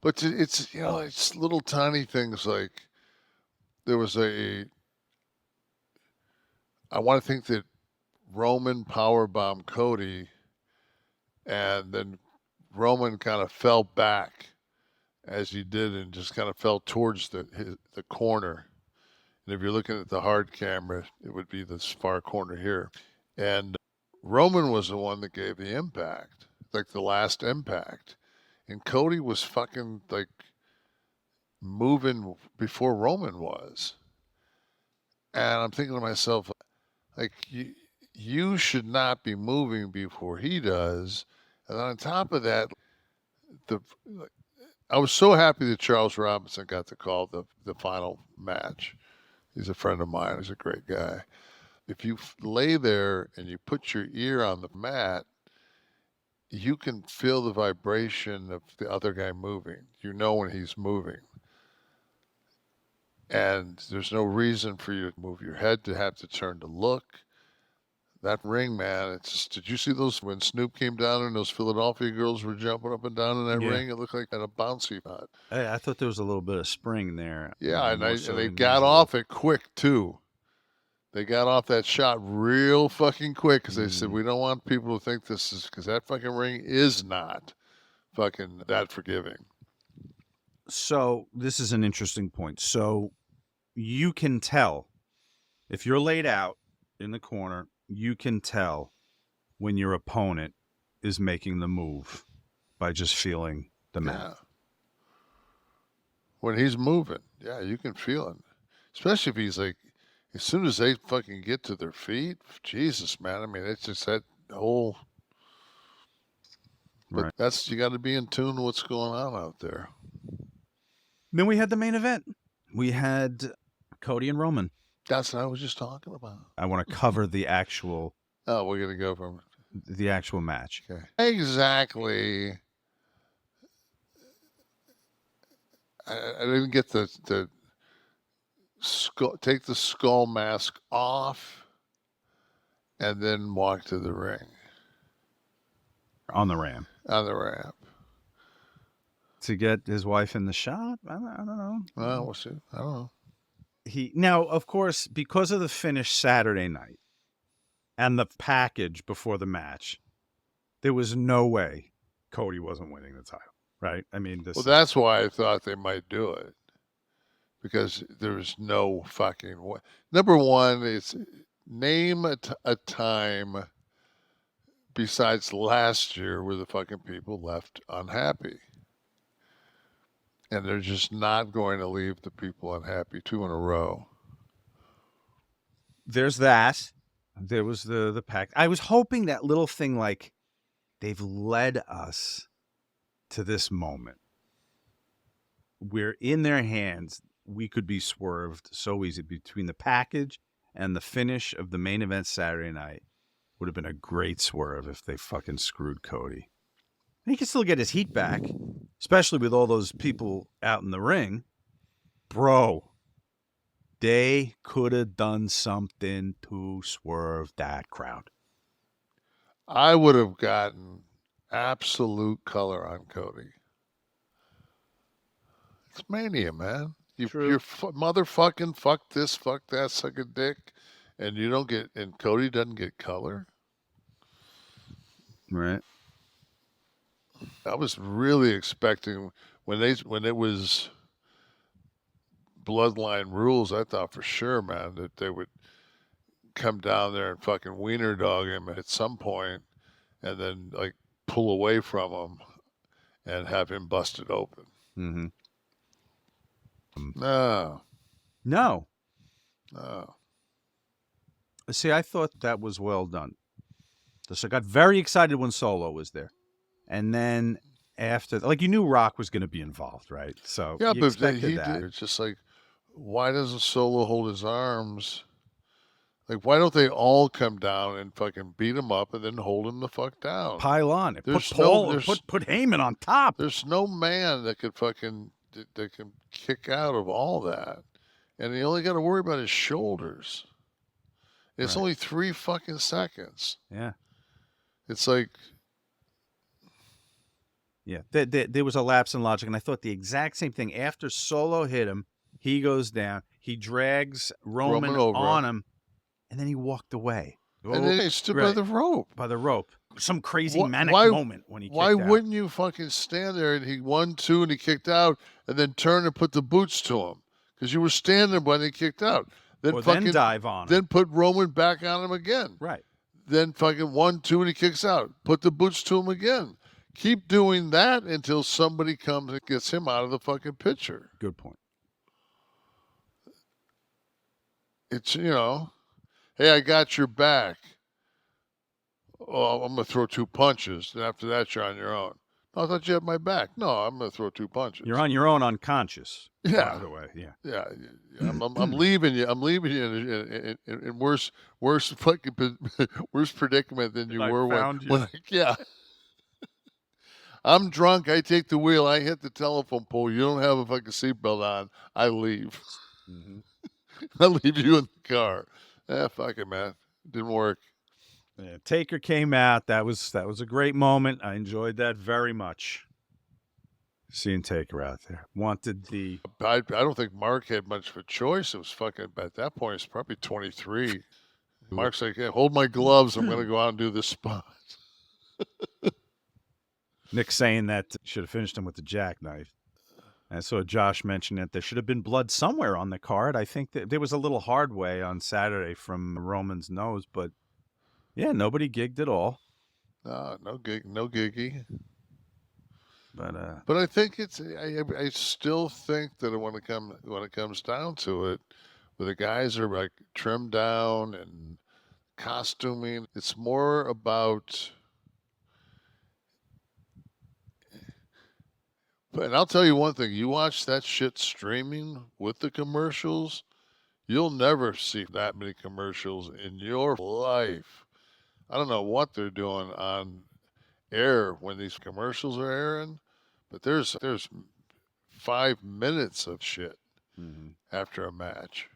But it's, you know, it's little tiny things like there was I want to think that Roman powerbombed Cody, and then Roman kind of fell back as he did and just kind of fell towards the corner. And if you're looking at the hard camera, it would be this far corner here. And Roman was the one that gave the impact, like the last impact. And Cody was fucking like moving before Roman was. And I'm thinking to myself, like, you should not be moving before he does. And on top of that, the I was so happy that Charles Robinson got to call the final match. He's a friend of mine. He's a great guy. If you lay there and you put your ear on the mat, you can feel the vibration of the other guy moving. You know when he's moving. And there's no reason for you to move your head to have to turn to look. That ring, man, it's just, did you see those when Snoop came down and those Philadelphia girls were jumping up and down in that Yeah. ring? It looked like a bouncy pad. I thought there was a little bit of spring there, Yeah, and more and so they than got usual. off it quick too. They got off that shot real fucking quick because they said we don't want people to think this is because that fucking ring is not fucking that forgiving. So this is an interesting point. So you can tell if you're laid out in the corner, you can tell when your opponent is making the move by just feeling the mat. Yeah, when he's moving, yeah, you can feel it, especially if he's like, as soon as they fucking get to their feet, Jesus, man. I mean, it's just that whole. But Right. that's you got to be in tune with what's going on out there. Then we had the main event. We had Cody and Roman. That's what I was just talking about. I want to cover the actual Oh, we're gonna go from match. okay. Exactly. I didn't get the skull, take the skull mask off and then walk to the ring On the ramp. on the ramp. To get his wife in the shot? I don't know. Well, we'll see. I don't know. Now, of course, because of the finish Saturday night and the package before the match, there was no way Cody wasn't winning the title, right? I mean, Well, that's why I thought they might do it because there's no fucking way. Number one, it's name a time besides last year where the fucking people left unhappy. And they're just not going to leave the people unhappy 2 in a row. there's that. There was the pack. I was hoping that little thing like they've led us to this moment. We're in their hands. We could be swerved so easy between the package and the finish of the main event Saturday night. Would have been a great swerve if they fucking screwed Cody. And he can still get his heat back, especially with all those people out in the ring. Bro, they could have done something to swerve that crowd. I would have gotten absolute color on Cody. It's mania, man. You're motherfucking fuck this, fuck that, suck a dick, and you don't get, and Cody doesn't get color. Right. I was really expecting when it was Bloodline rules. I thought for sure, man, that they would come down there and fucking wiener dog him at some point, and then like pull away from him and have him busted open. Mm-hmm. No, No. no. See, I thought that was well done. So I got very excited when Solo was there. And then after, like, you knew Rock was going to be involved, right? So Yeah, you but expected that. It's just like, why doesn't Solo hold his arms? Like, why don't they all come down and fucking beat him up and then hold him the fuck down? Pile on. Put There's Paul, no, put Heyman on top. there's no man that could fucking that can kick out of all that, and he only got to worry about his shoulders. It's Right. only 3 fucking seconds. Yeah. It's like, Yeah, there was a lapse in logic, and I thought the exact same thing. After Solo hit him, he goes down. He drags Roman over on him. him, and then he walked away. And then he stood by the rope. By the rope. Some crazy manic Why- moment when he kicked Why out. wouldn't you fucking stand there and he 1-2 and he kicked out and then turn and put the boots to him? Because you were standing when he kicked out. Then Or fucking then dive on him. Then put Roman back on him again. Right. Then fucking 1-2 and he kicks out. Put the boots to him again. Keep doing that until somebody comes and gets him out of the fucking picture. Good point. It's, hey, I got your back. Oh, I'm going to throw 2 punches. And after that, you're on your own. No, I thought you had my back. No, I'm going to throw 2 punches. You're on your own unconscious. Yeah. By the way, yeah. Yeah. I'm leaving you. I'm leaving you in worse fucking worse predicament than you were when yeah. I'm drunk. I take the wheel. I hit the telephone pole. You don't have a fucking seatbelt on. I leave. Mm-hmm. I leave you in the car. Fuck it, man. Didn't work. Yeah, Taker came out. That was a great moment. I enjoyed that very much. Seeing Taker out there. Wanted the... I don't think Mark had much of a choice. It was fucking, at that point, it's probably 23. Mark's like, hey, hold my gloves. I'm going to go out and do this spot. Nick saying that should have finished him with the jackknife. And so Josh mentioned that there should have been blood somewhere on the card. I think that there was a little hard way on Saturday from Roman's nose, but yeah, nobody gigged at all. No giggy. But I think it's. I still think that when it comes down to it, where the guys are like trimmed down and costuming, it's more about. And I'll tell you one thing: you watch that shit streaming with the commercials, you'll never see that many commercials in your life. I don't know what they're doing on air when these commercials are airing, but there's 5 minutes of shit after a match.